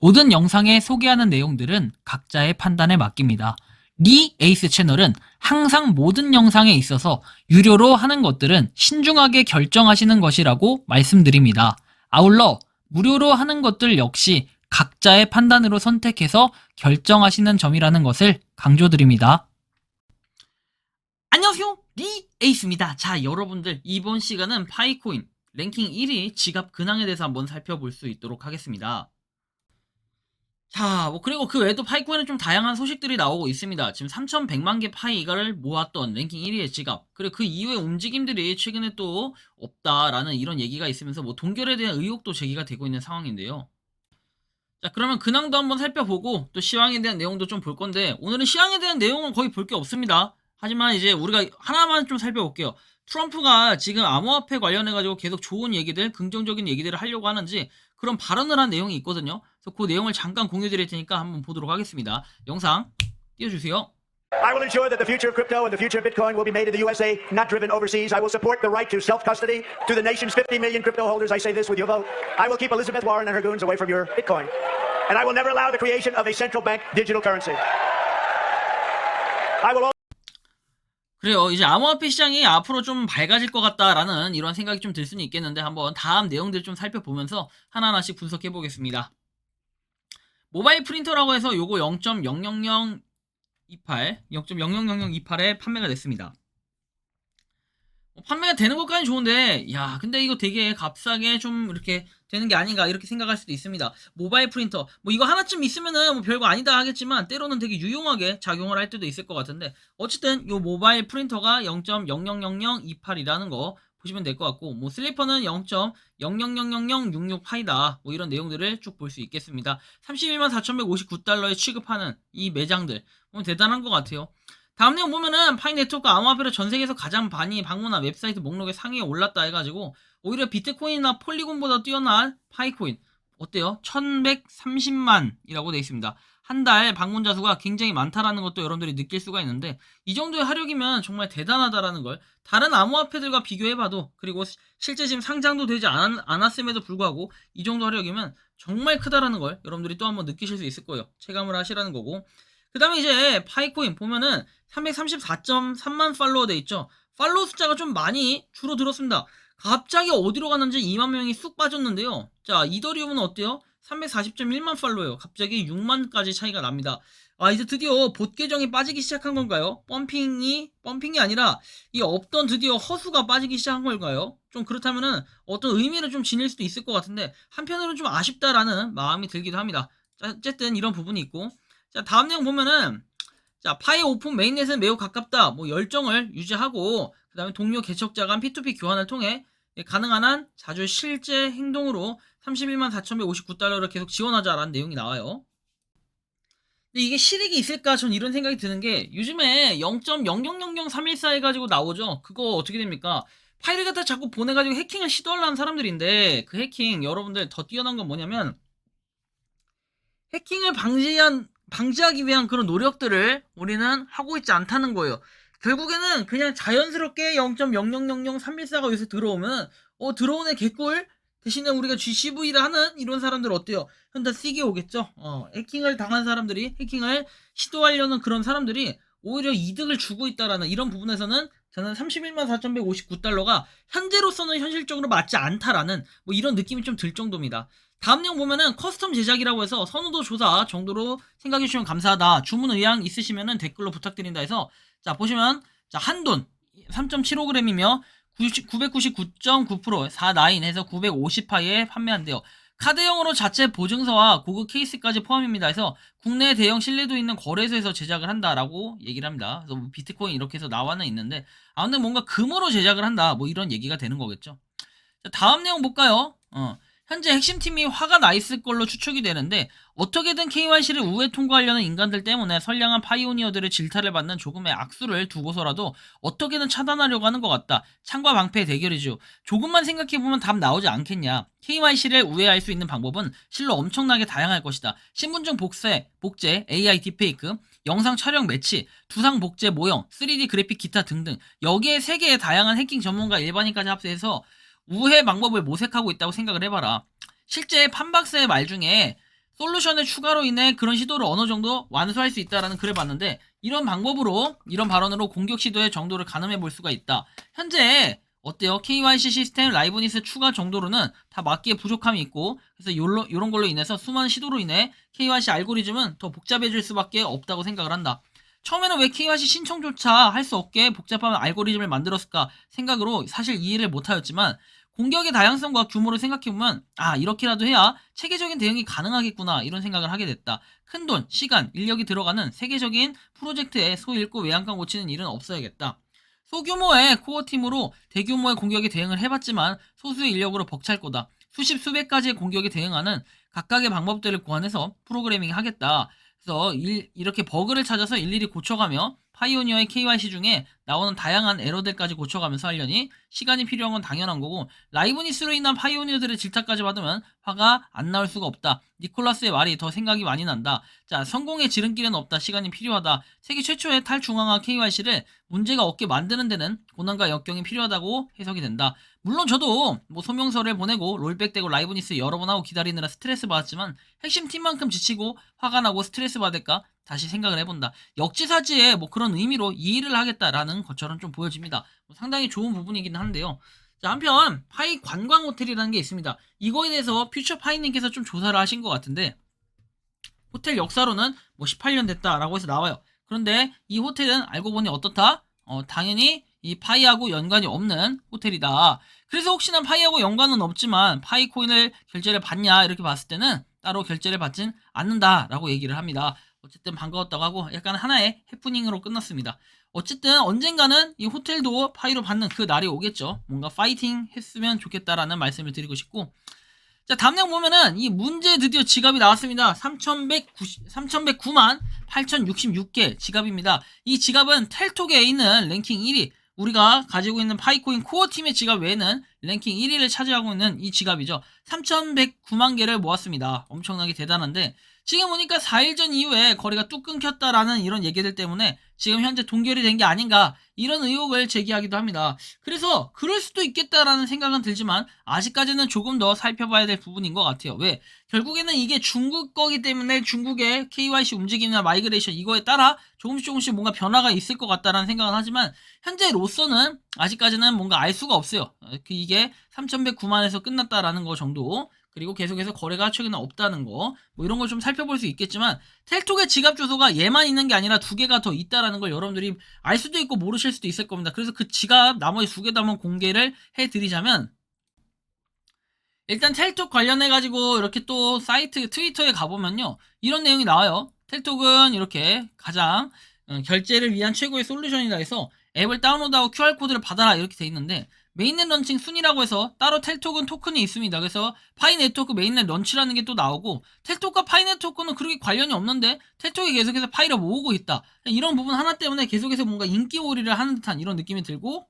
모든 영상에 소개하는 내용들은 각자의 판단에 맡깁니다. 리 에이스 채널은 항상 모든 영상에 있어서 유료로 하는 것들은 신중하게 결정하시는 것이라고 말씀드립니다. 아울러 무료로 하는 것들 역시 각자의 판단으로 선택해서 결정하시는 점이라는 것을 강조드립니다. 안녕하세요, 리 에이스입니다. 자, 여러분들 이번 시간은 파이코인 랭킹 1위 지갑 근황에 대해서 한번 살펴볼 수 있도록 하겠습니다. 자, 그리고 그 외에도 파이코인은 좀 다양한 소식들이 나오고 있습니다. 지금 3,100만 개 파이가를 모았던 랭킹 1위의 지갑, 그리고 그 이후의 움직임들이 최근에 또 없다라는 이런 얘기가 있으면서 동결에 대한 의혹도 제기가 되고 있는 상황인데요. 자, 그러면 근황도 한번 살펴보고 또 시황에 대한 내용도 좀 볼 건데, 오늘은 시황에 대한 내용은 거의 볼 게 없습니다. 하지만 이제 우리가 하나만 좀 살펴볼게요. 트럼프가 지금 암호화폐 관련해가지고 계속 좋은 얘기들, 긍정적인 얘기들을 하려고 하는지 그런 발언을 한 내용이 있거든요. 그래서 그 내용을 잠깐 공유 드릴 테니까 한번 보도록 하겠습니다. 영상 띄워주세요. I will ensure that the future of crypto and the future of Bitcoin will be made in the USA, not driven overseas. I will support the right to self-custody to the nation's 50 million crypto holders. I say this with your vote. I will keep Elizabeth Warren and her goons away from your Bitcoin. And I will never allow the creation of a central bank digital currency. I will 그래요. 이제 암호화폐 시장이 앞으로 좀 밝아질 것 같다라는 이런 생각이 좀 들 수는 있겠는데, 한번 다음 내용들 좀 살펴보면서 하나하나씩 분석해 보겠습니다. 모바일 프린터라고 해서 요거 0.00028, 0.000028에 판매가 됐습니다. 판매가 되는 것까지는 좋은데, 야, 근데 이거 되게 값싸게 좀 이렇게 되는 게 아닌가 이렇게 생각할 수도 있습니다. 모바일 프린터 이거 하나쯤 있으면은 별거 아니다 하겠지만 때로는 되게 유용하게 작용을 할 때도 있을 것 같은데, 어쨌든 요 모바일 프린터가 0.000028이라는 거 보시면 될 것 같고, 슬리퍼는 0.000066 파이다, 이런 내용들을 쭉 볼 수 있겠습니다. 314,159달러에 취급하는 이 매장들 대단한 것 같아요. 다음 내용 보면은 파이 네트워크 암호화폐로 전 세계에서 가장 많이 방문한 웹사이트 목록에 상위에 올랐다 해가지고 오히려 비트코인이나 폴리곤보다 뛰어난 파이코인 어때요? 1130만이라고 되어 있습니다. 한 달 방문자 수가 굉장히 많다라는 것도 여러분들이 느낄 수가 있는데, 이 정도의 화력이면 정말 대단하다라는 걸 다른 암호화폐들과 비교해봐도, 그리고 실제 지금 상장도 되지 않았음에도 불구하고 이 정도 화력이면 정말 크다라는 걸 여러분들이 또 한번 느끼실 수 있을 거예요. 체감을 하시라는 거고, 그 다음에 이제 파이코인 보면은 334.3만 팔로워 돼 있죠. 팔로워 숫자가 좀 많이 줄어들었습니다. 갑자기 어디로 갔는지 2만 명이 쑥 빠졌는데요. 자, 이더리움은 어때요? 340.1만 팔로워요. 갑자기 6만까지 차이가 납니다. 이제 드디어 봇 계정이 빠지기 시작한 건가요? 펌핑이 아니라 이 없던 드디어 허수가 빠지기 시작한 걸까요? 좀 그렇다면은 어떤 의미를 좀 지닐 수도 있을 것 같은데, 한편으로는 좀 아쉽다라는 마음이 들기도 합니다. 자, 어쨌든 이런 부분이 있고, 자, 다음 내용 보면은, 자, 파이 오픈 메인넷은 매우 가깝다. 열정을 유지하고, 그 다음에 동료 개척자 간 P2P 교환을 통해 가능한 한 자주 실제 행동으로 314,159달러를 계속 지원하자라는 내용이 나와요. 근데 이게 실익이 있을까? 전 이런 생각이 드는 게, 요즘에 0.00000314 해가지고 나오죠. 그거 어떻게 됩니까? 파일을 갖다 자꾸 보내가지고 해킹을 시도하려는 사람들인데, 그 해킹 여러분들 더 뛰어난 건 뭐냐면, 해킹을 방지하기 위한 그런 노력들을 우리는 하고 있지 않다는 거예요. 결국에는 그냥 자연스럽게 0.000314가 요새 들어오면 들어오네 개꿀, 대신에 우리가 GCV를 하는 이런 사람들 어때요? 현재 쓰게 오겠죠. 해킹을 당한 사람들이, 해킹을 시도하려는 그런 사람들이 오히려 이득을 주고 있다라는 이런 부분에서는 저는 314,159달러가 현재로서는 현실적으로 맞지 않다라는 이런 느낌이 좀 들 정도입니다. 다음 내용 보면은 커스텀 제작이라고 해서 선호도 조사 정도로 생각해 주시면 감사하다, 주문 의향 있으시면은 댓글로 부탁드린다 해서, 자, 보시면, 자, 한돈 3.75g이며 999.9% 4나인 해서 950파이에 판매한대요. 카드형으로 자체 보증서와 고급 케이스까지 포함입니다. 해서 국내 대형 신뢰도 있는 거래소에서 제작을 한다라고 얘기를 합니다. 그래서 비트코인 이렇게 해서 나와는 있는데, 근데 뭔가 금으로 제작을 한다, 이런 얘기가 되는 거겠죠. 자, 다음 내용 볼까요? 현재 핵심팀이 화가 나 있을 걸로 추측이 되는데, 어떻게든 KYC를 우회 통과하려는 인간들 때문에 선량한 파이오니어들의 질타를 받는 조금의 악수를 두고서라도 어떻게든 차단하려고 하는 것 같다. 창과 방패의 대결이죠. 조금만 생각해보면 답 나오지 않겠냐. KYC를 우회할 수 있는 방법은 실로 엄청나게 다양할 것이다. 신분증 복제, AI 딥페이크, 영상 촬영 매치, 두상 복제 모형, 3D 그래픽 기타 등등, 여기에 세계의 다양한 해킹 전문가 일반인까지 합세해서 우회 방법을 모색하고 있다고 생각을 해봐라. 실제 판박스의 말 중에 솔루션의 추가로 인해 그런 시도를 어느 정도 완수할 수 있다라는 글을 봤는데, 이런 방법으로, 이런 발언으로 공격 시도의 정도를 가늠해 볼 수가 있다. 현재 어때요? KYC 시스템 라이브니스 추가 정도로는 다 맞기에 부족함이 있고, 그래서 요런 걸로 인해서 수많은 시도로 인해 KYC 알고리즘은 더 복잡해질 수밖에 없다고 생각을 한다. 처음에는 왜 KYC 신청조차 할 수 없게 복잡한 알고리즘을 만들었을까 생각으로 사실 이해를 못하였지만, 공격의 다양성과 규모를 생각해보면 이렇게라도 해야 체계적인 대응이 가능하겠구나 이런 생각을 하게 됐다. 큰돈, 시간, 인력이 들어가는 세계적인 프로젝트에 소 잃고 외양간 고치는 일은 없어야겠다. 소규모의 코어팀으로 대규모의 공격에 대응을 해봤지만 소수의 인력으로 벅찰 거다. 수십 수백 가지의 공격에 대응하는 각각의 방법들을 고안해서 프로그래밍 하겠다. 그래서 이렇게 버그를 찾아서 일일이 고쳐가며 파이오니어의 KYC 중에 나오는 다양한 에러들까지 고쳐가면서 하려니 시간이 필요한 건 당연한 거고, 라이브니스로 인한 파이오니어들의 질타까지 받으면 화가 안 나올 수가 없다. 니콜라스의 말이 더 생각이 많이 난다. 자, 성공의 지름길은 없다. 시간이 필요하다. 세계 최초의 탈중앙화 KYC를 문제가 없게 만드는 데는 고난과 역경이 필요하다고 해석이 된다. 물론 저도 소명서를 보내고 롤백되고 라이브니스 여러 번 하고 기다리느라 스트레스 받았지만, 핵심 팀만큼 지치고 화가 나고 스트레스 받을까 다시 생각을 해본다. 역지사지에 그런 의미로 이 일을 하겠다라는 것처럼 좀 보여집니다. 상당히 좋은 부분이긴 한데요. 자, 한편 파이 관광 호텔이라는 게 있습니다. 이거에 대해서 퓨처 파이님께서 좀 조사를 하신 것 같은데, 호텔 역사로는 18년 됐다라고 해서 나와요. 그런데 이 호텔은 알고 보니 어떻다? 당연히 이 파이하고 연관이 없는 호텔이다. 그래서 혹시나 파이하고 연관은 없지만 파이 코인을 결제를 받냐 이렇게 봤을 때는 따로 결제를 받진 않는다라고 얘기를 합니다. 어쨌든 반가웠다고 하고 약간 하나의 해프닝으로 끝났습니다. 어쨌든 언젠가는 이 호텔도 파이로 받는 그 날이 오겠죠. 뭔가 파이팅 했으면 좋겠다라는 말씀을 드리고 싶고, 자, 다음 내용 보면은 이 문제 드디어 지갑이 나왔습니다. 3,109만 8,066개 지갑입니다. 이 지갑은 텔톡에 있는 랭킹 1위, 우리가 가지고 있는 파이코인 코어 팀의 지갑 외에는 랭킹 1위를 차지하고 있는 이 지갑이죠. 3,109만 개를 모았습니다. 엄청나게 대단한데, 지금 보니까 4일 전 이후에 거래가 뚝 끊겼다라는 이런 얘기들 때문에 지금 현재 동결이 된 게 아닌가 이런 의혹을 제기하기도 합니다. 그래서 그럴 수도 있겠다라는 생각은 들지만 아직까지는 조금 더 살펴봐야 될 부분인 것 같아요. 왜? 결국에는 이게 중국 거기 때문에 중국의 KYC 움직임이나 마이그레이션 이거에 따라 조금씩 뭔가 변화가 있을 것 같다라는 생각은 하지만, 현재로서는 아직까지는 뭔가 알 수가 없어요. 이게 3,109만에서 끝났다라는 거 정도, 그리고 계속해서 거래가 최근에 없다는 거, 이런 걸 좀 살펴볼 수 있겠지만, 텔톡의 지갑 주소가 얘만 있는 게 아니라 2개가 더 있다라는 걸 여러분들이 알 수도 있고 모르실 수도 있을 겁니다. 그래서 그 지갑 나머지 2개 다 한번 공개를 해드리자면, 일단 텔톡 관련해가지고 이렇게 또 사이트 트위터에 가보면요, 이런 내용이 나와요. 텔톡은 이렇게 가장 결제를 위한 최고의 솔루션이다 해서 앱을 다운로드하고 QR코드를 받아라 이렇게 돼 있는데, 메인넷 런칭 순위라고 해서 따로 텔톡은 토큰이 있습니다. 그래서 파이 네트워크 메인넷 런치라는 게 또 나오고, 텔톡과 파이 네트워크는 그렇게 관련이 없는데 텔톡이 계속해서 파이를 모으고 있다. 이런 부분 하나 때문에 계속해서 뭔가 인기몰이를 하는 듯한 이런 느낌이 들고,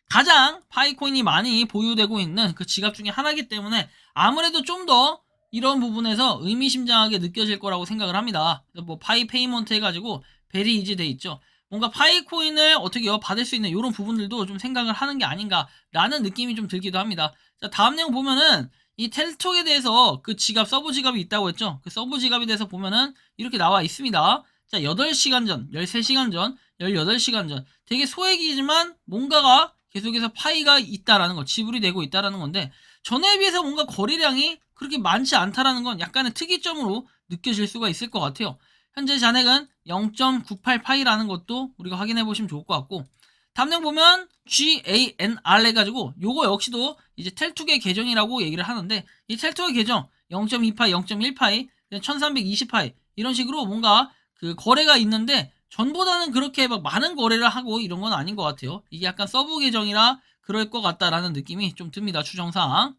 가장 파이코인이 많이 보유되고 있는 그 지갑 중에 하나이기 때문에 아무래도 좀 더 이런 부분에서 의미심장하게 느껴질 거라고 생각을 합니다. 파이 페이먼트 해가지고 베리 이지 돼 있죠. 뭔가 파이코인을 어떻게 받을 수 있는 이런 부분들도 좀 생각을 하는 게 아닌가라는 느낌이 좀 들기도 합니다. 자, 다음 내용 보면은 이 텔톡에 대해서 그 지갑, 서브 지갑이 있다고 했죠. 그 서브 지갑에 대해서 보면은 이렇게 나와 있습니다. 자, 8시간 전, 13시간 전, 18시간 전. 되게 소액이지만 뭔가가 계속해서 파이가 있다라는 거, 지불이 되고 있다라는 건데, 전에 비해서 뭔가 거래량이 그렇게 많지 않다라는 건 약간의 특이점으로 느껴질 수가 있을 것 같아요. 현재 잔액은 0.98 파이라는 것도 우리가 확인해 보시면 좋을 것 같고, 다음 내용 보면 GANR 해가지고 요거 역시도 이제 텔톡의 계정이라고 얘기를 하는데, 이 텔톡의 계정 0.2 파이, 0.1 파이, 1320 파이 이런 식으로 뭔가 그 거래가 있는데, 전보다는 그렇게 막 많은 거래를 하고 이런 건 아닌 것 같아요. 이게 약간 서브 계정이라 그럴 것 같다라는 느낌이 좀 듭니다. 추정상.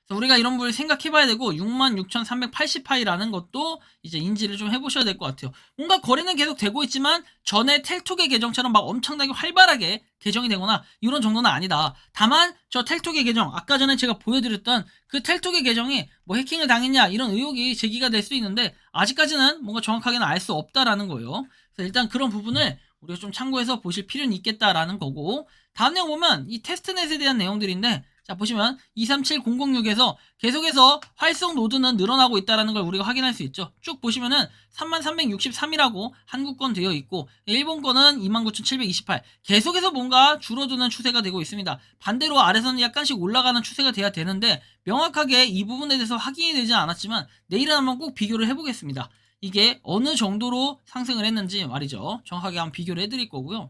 그래서 우리가 이런 부분을 생각해봐야 되고, 66,380파이라는 것도 이제 인지를 좀 해보셔야 될 것 같아요. 뭔가 거래는 계속 되고 있지만 전에 텔톡의 계정처럼 막 엄청나게 활발하게 계정이 되거나 이런 정도는 아니다. 다만 저 텔톡의 계정, 아까 전에 제가 보여드렸던 그 텔톡의 계정이 해킹을 당했냐 이런 의혹이 제기가 될 수 있는데, 아직까지는 뭔가 정확하게는 알 수 없다라는 거예요. 그래서 일단 그런 부분을 우리가 좀 참고해서 보실 필요는 있겠다라는 거고, 다음 내용 보면 이 테스트넷에 대한 내용들인데, 자, 보시면 237006에서 계속해서 활성 노드는 늘어나고 있다는 걸 우리가 확인할 수 있죠. 쭉 보시면은 3363이라고 한국 건 되어 있고 일본 거는 29728. 계속해서 뭔가 줄어드는 추세가 되고 있습니다. 반대로 아래서는 약간씩 올라가는 추세가 돼야 되는데 명확하게 이 부분에 대해서 확인이 되지 않았지만 내일은 한번 꼭 비교를 해보겠습니다. 이게 어느 정도로 상승을 했는지 말이죠. 정확하게 한번 비교를 해드릴 거고요.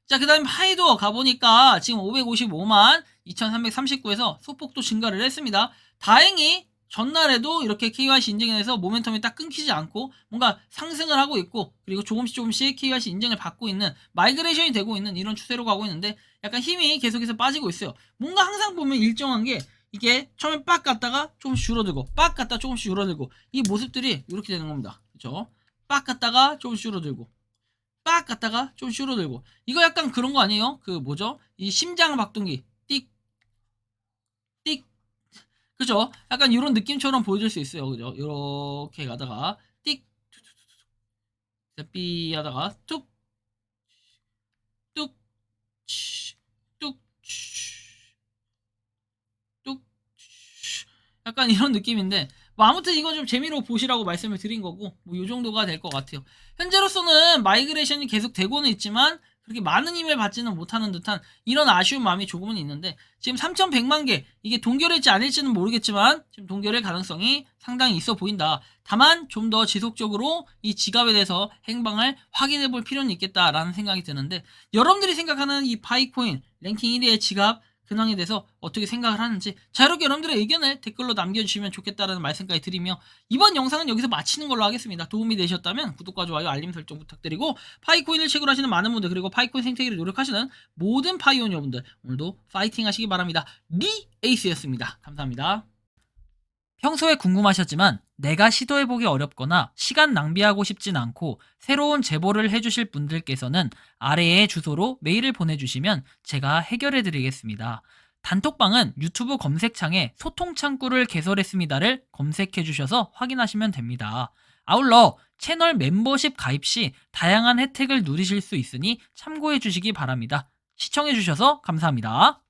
자, 그 다음에 하이도 가보니까 지금 555만 2339에서 소폭도 증가를 했습니다. 다행히 전날에도 이렇게 KYC 인증에 대해서 모멘텀이 딱 끊기지 않고 뭔가 상승을 하고 있고 그리고 조금씩 KYC 인증을 받고 있는 마이그레이션이 되고 있는 이런 추세로 가고 있는데 약간 힘이 계속해서 빠지고 있어요. 뭔가 항상 보면 일정한 게 이게 처음에 빡 갔다가 조금씩 줄어들고 빡 갔다가 조금씩 줄어들고 이 모습들이 이렇게 되는 겁니다. 그렇죠? 빡 갔다가 조금씩 줄어들고 빡 갔다가 좀 줄어들고 이거 약간 그런 거 아니에요? 그 뭐죠? 이 심장 박동기 띡 띡 그죠? 약간 이런 느낌처럼 보여줄 수 있어요. 그죠? 이렇게 가다가 띡 삐 하다가 뚝 뚝 뚝 뚝 약간 이런 느낌인데 뭐 아무튼 이건 좀 재미로 보시라고 말씀을 드린 거고 뭐 요 정도가 될 것 같아요. 현재로서는 마이그레이션이 계속 되고는 있지만 그렇게 많은 힘을 받지는 못하는 듯한 이런 아쉬운 마음이 조금은 있는데 지금 3100만 개 이게 동결일지 아닐지는 모르겠지만 지금 동결일 가능성이 상당히 있어 보인다. 다만 좀 더 지속적으로 이 지갑에 대해서 행방을 확인해 볼 필요는 있겠다라는 생각이 드는데 여러분들이 생각하는 이 파이코인 랭킹 1위의 지갑 근황에 대해서 어떻게 생각을 하는지 자유롭게 여러분들의 의견을 댓글로 남겨주시면 좋겠다라는 말씀까지 드리며 이번 영상은 여기서 마치는 걸로 하겠습니다. 도움이 되셨다면 구독과 좋아요 알림 설정 부탁드리고 파이코인을 채굴 하시는 많은 분들 그리고 파이코인 생태계를 노력하시는 모든 파이오니 여러분들 오늘도 파이팅 하시기 바랍니다. 리 에이스였습니다. 감사합니다. 평소에 궁금하셨지만 내가 시도해보기 어렵거나 시간 낭비하고 싶진 않고 새로운 제보를 해주실 분들께서는 아래의 주소로 메일을 보내주시면 제가 해결해드리겠습니다. 단톡방은 유튜브 검색창에 소통창구를 개설했습니다를 검색해주셔서 확인하시면 됩니다. 아울러 채널 멤버십 가입 시 다양한 혜택을 누리실 수 있으니 참고해주시기 바랍니다. 시청해주셔서 감사합니다.